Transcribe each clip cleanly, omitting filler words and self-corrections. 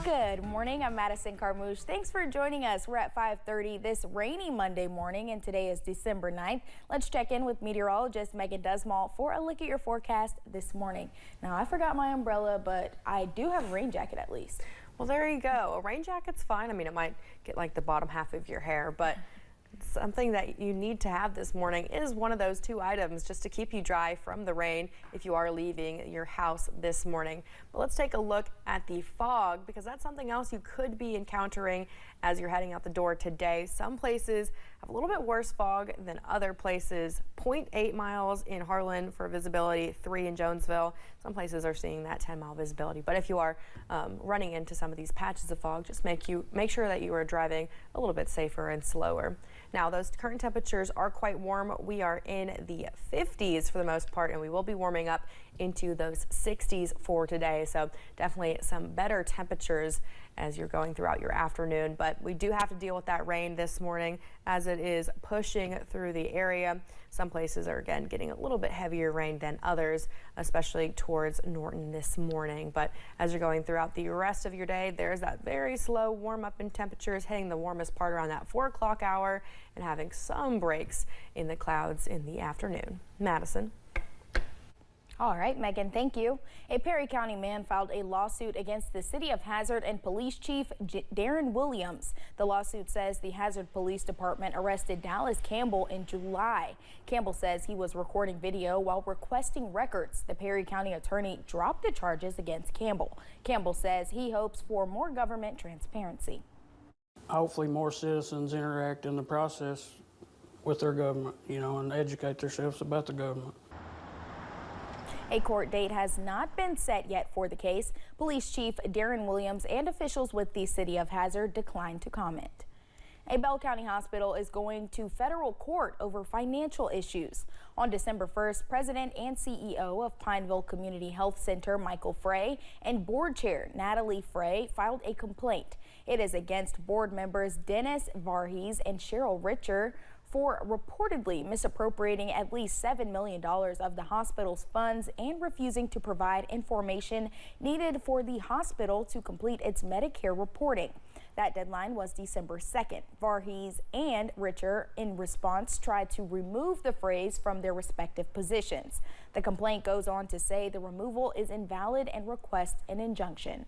Good morning, I'm Madison Carmouche. Thanks for joining us. We're at 5:30 this rainy Monday morning, and today is December 9th. Let's check in with meteorologist Megan Desmall for a look at your forecast this morning. Now, I forgot my umbrella, but I do have a rain jacket at least. Well, there you go. A rain jacket's fine. I mean, it might get like the bottom half of your hair, but something that you need to have this morning is one of those two items just to keep you dry from the rain if you are leaving your house this morning. But let's take a look at the fog, because that's something else you could be encountering as you're heading out the door today. Some places have a little bit worse fog than other places. 0.8 miles in Harlan for visibility, 3 in Jonesville. Some places are seeing that 10-mile visibility. But if you are running into some of these patches of fog, just make sure that you are driving a little bit safer and slower. Now, those current temperatures are quite warm. We are in the 50s for the most part, and we will be warming up into those 60s for today. So definitely some better temperatures as you're going throughout your afternoon. But we do have to deal with that rain this morning as it is pushing through the area. Some places are again getting a little bit heavier rain than others, especially towards Norton this morning. But as you're going throughout the rest of your day, there's that very slow warm up in temperatures, hitting the warmest part around that 4 o'clock hour and having some breaks in the clouds in the afternoon. Madison. All right, Megan, thank you. A Perry County man filed a lawsuit against the City of Hazard and Police Chief Darren Williams. The lawsuit says the Hazard Police Department arrested Dallas Campbell in July. Campbell says he was recording video while requesting records. The Perry County attorney dropped the charges against Campbell. Campbell says he hopes for more government transparency. Hopefully more citizens interact in the process with their government, and educate themselves about the government. A court date has not been set yet for the case. Police Chief Darren Williams and officials with the City of Hazard declined to comment. A Bell County hospital is going to federal court over financial issues. On December 1st, President and CEO of Pineville Community Health Center, Michael Frey, and board chair Natalie Frey filed a complaint. It is against board members Dennis Varghese and Cheryl Richer for reportedly misappropriating at least $7 million of the hospital's funds and refusing to provide information needed for the hospital to complete its Medicare reporting. That deadline was December 2nd. Varghese and Richer, in response, tried to remove the phrase from their respective positions. The complaint goes on to say the removal is invalid and requests an injunction.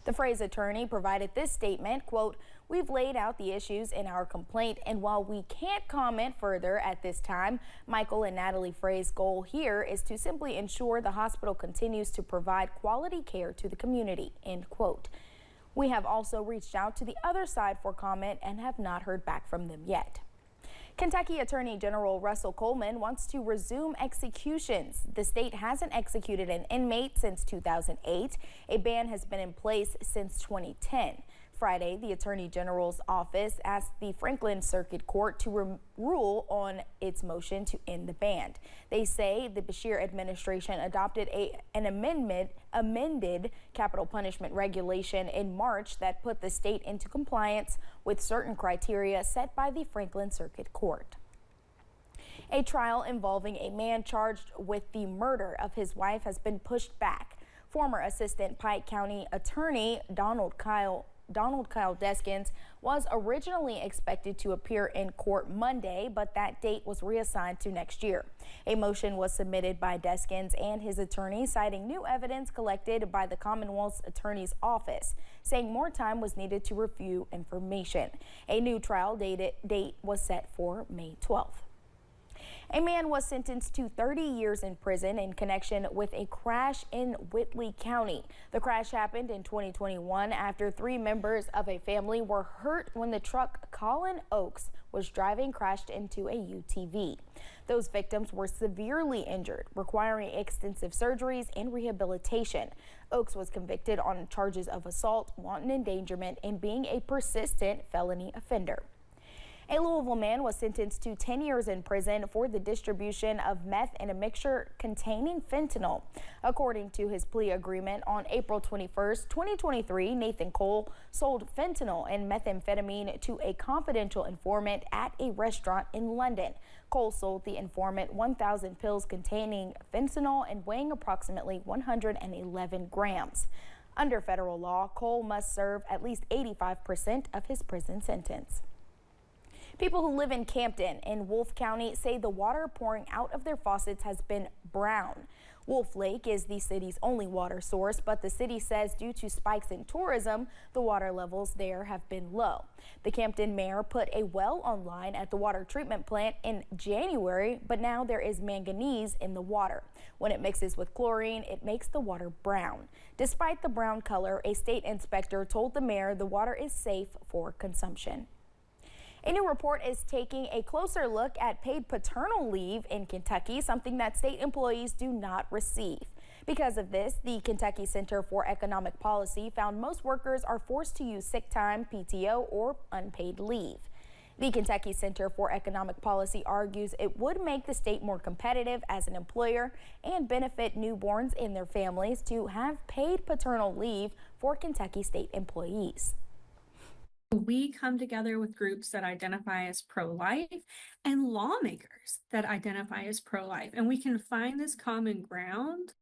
The Frey's attorney provided this statement, quote, "We've laid out the issues in our complaint, and while we can't comment further at this time, Michael and Natalie Frey's goal here is to simply ensure the hospital continues to provide quality care to the community," end quote. We have also reached out to the other side for comment and have not heard back from them yet. Kentucky Attorney General Russell Coleman wants to resume executions. The state hasn't executed an inmate since 2008. A ban has been in place since 2010. Friday, the Attorney General's office asked the Franklin Circuit Court to rule on its motion to end the ban. They say the Beshear administration adopted an amended capital punishment regulation in March that put the state into compliance with certain criteria set by the Franklin Circuit Court. A trial involving a man charged with the murder of his wife has been pushed back. Former Assistant Pike County Attorney Donald Kyle Deskins was originally expected to appear in court Monday, but that date was reassigned to next year. A motion was submitted by Deskins and his attorney, citing new evidence collected by the Commonwealth's Attorney's Office, saying more time was needed to review information. A new trial date was set for May 12th. A man was sentenced to 30 years in prison in connection with a crash in Whitley County. The crash happened in 2021 after 3 members of a family were hurt when the truck Colin Oakes was driving crashed into a UTV. Those victims were severely injured, requiring extensive surgeries and rehabilitation. Oakes was convicted on charges of assault, wanton endangerment, and being a persistent felony offender. A Louisville man was sentenced to 10 years in prison for the distribution of meth in a mixture containing fentanyl. According to his plea agreement, on April 21st, 2023, Nathan Cole sold fentanyl and methamphetamine to a confidential informant at a restaurant in London. Cole sold the informant 1,000 pills containing fentanyl and weighing approximately 111 grams. Under federal law, Cole must serve at least 85% of his prison sentence. People who live in Campton in Wolfe County say the water pouring out of their faucets has been brown. Wolf Lake is the city's only water source, but the city says due to spikes in tourism, the water levels there have been low. The Campton mayor put a well online at the water treatment plant in January, but now there is manganese in the water. When it mixes with chlorine, it makes the water brown. Despite the brown color, a state inspector told the mayor the water is safe for consumption. A new report is taking a closer look at paid paternal leave in Kentucky, something that state employees do not receive. Because of this, the Kentucky Center for Economic Policy found most workers are forced to use sick time, PTO, or unpaid leave. The Kentucky Center for Economic Policy argues it would make the state more competitive as an employer and benefit newborns and their families to have paid paternal leave for Kentucky state employees. We come together with groups that identify as pro-life and lawmakers that identify as pro-life, and we can find this common ground.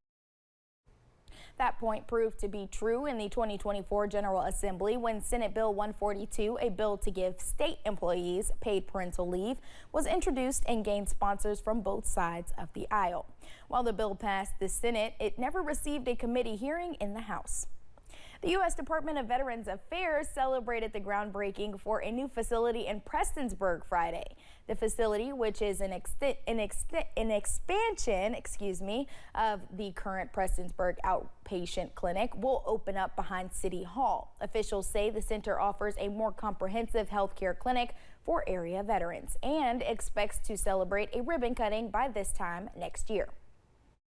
That point proved to be true in the 2024 General Assembly when Senate Bill 142, a bill to give state employees paid parental leave, was introduced and gained sponsors from both sides of the aisle. While the bill passed the Senate, it never received a committee hearing in the House. The U.S. Department of Veterans Affairs celebrated the groundbreaking for a new facility in Prestonsburg Friday. The facility, which is an expansion, of the current Prestonsburg outpatient clinic, will open up behind City Hall. Officials say the center offers a more comprehensive healthcare clinic for area veterans and expects to celebrate a ribbon cutting by this time next year.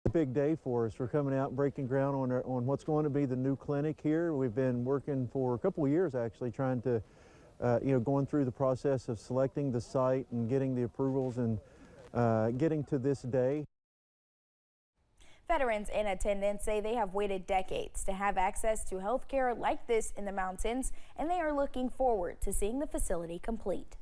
A big day for us. We're coming out and breaking ground on what's going to be the new clinic here. We've been working for a couple of years actually trying to, going through the process of selecting the site and getting the approvals and getting to this day. Veterans in attendance say they have waited decades to have access to health care like this in the mountains, and they are looking forward to seeing the facility complete.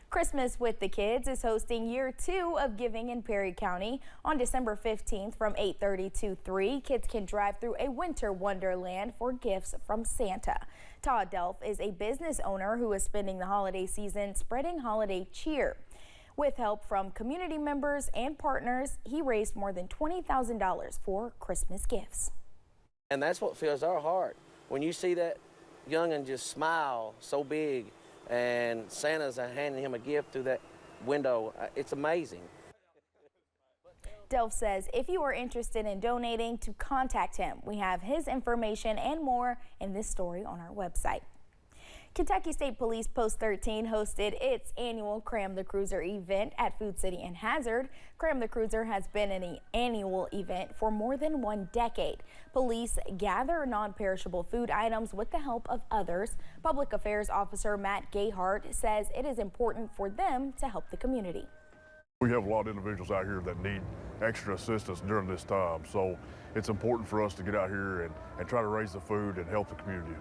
Christmas with the Kids is hosting year 2 of Giving in Perry County. On December 15th from 8:30 to 3, kids can drive through a winter wonderland for gifts from Santa. Todd Delph is a business owner who is spending the holiday season spreading holiday cheer. With help from community members and partners, he raised more than $20,000 for Christmas gifts. And that's what fills our heart. When you see that young'un just smile so big and Santa's handing him a gift through that window, it's amazing. Delph says if you are interested in donating, to contact him. We have his information and more in this story on our website. Kentucky State Police Post 13 hosted its annual Cram the Cruiser event at Food City and Hazard. Cram the Cruiser has been an annual event for more than 1 decade. Police gather non-perishable food items with the help of others. Public Affairs Officer Matt Gayhart says it is important for them to help the community. We have a lot of individuals out here that need extra assistance during this time, so it's important for us to get out here and try to raise the food and help the community.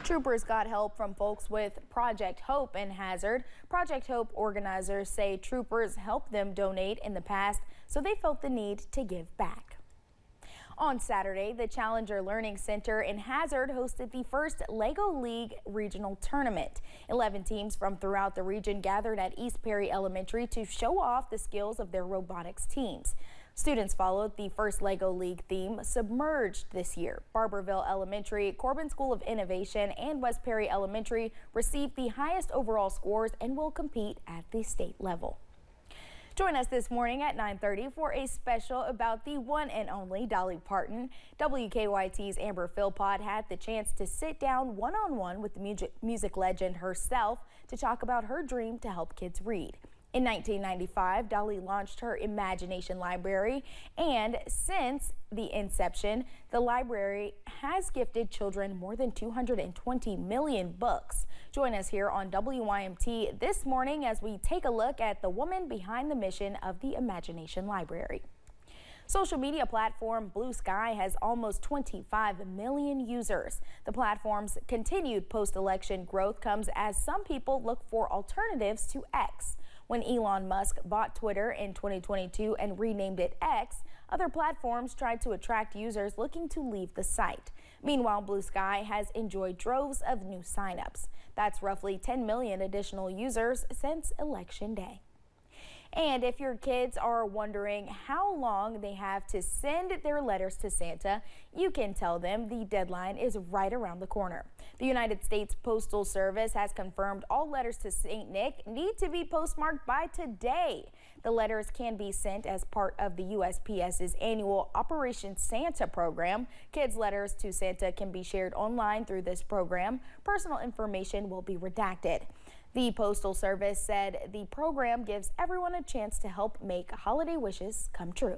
Troopers got help from folks with Project Hope in Hazard. Project Hope organizers say troopers helped them donate in the past, so they felt the need to give back. On Saturday, the Challenger Learning Center in Hazard hosted the first Lego League regional tournament. 11 teams from throughout the region gathered at East Perry Elementary to show off the skills of their robotics teams. Students followed the first Lego League theme, Submerged, this year. Barberville Elementary, Corbin School of Innovation, and West Perry Elementary received the highest overall scores and will compete at the state level. Join us this morning at 9:30 for a special about the one and only Dolly Parton. WKYT's Amber Philpott had the chance to sit down one-on-one with the music legend herself to talk about her dream to help kids read. In 1995, Dolly launched her Imagination Library, and since the inception, the library has gifted children more than 220 million books. Join us here on WYMT this morning as we take a look at the woman behind the mission of the Imagination Library. Social media platform Blue Sky has almost 25 million users. The platform's continued post-election growth comes as some people look for alternatives to X. When Elon Musk bought Twitter in 2022 and renamed it X, Other platforms tried to attract users looking to leave the site. Meanwhile, Blue Sky has enjoyed droves of new signups. That's roughly 10 million additional users since Election Day. And if your kids are wondering how long they have to send their letters to Santa, you can tell them the deadline is right around the corner. The United States Postal Service has confirmed all letters to St. Nick need to be postmarked by today. The letters can be sent as part of the USPS's annual Operation Santa program. Kids' letters to Santa can be shared online through this program. Personal information will be redacted. The Postal Service said the program gives everyone a chance to help make holiday wishes come true.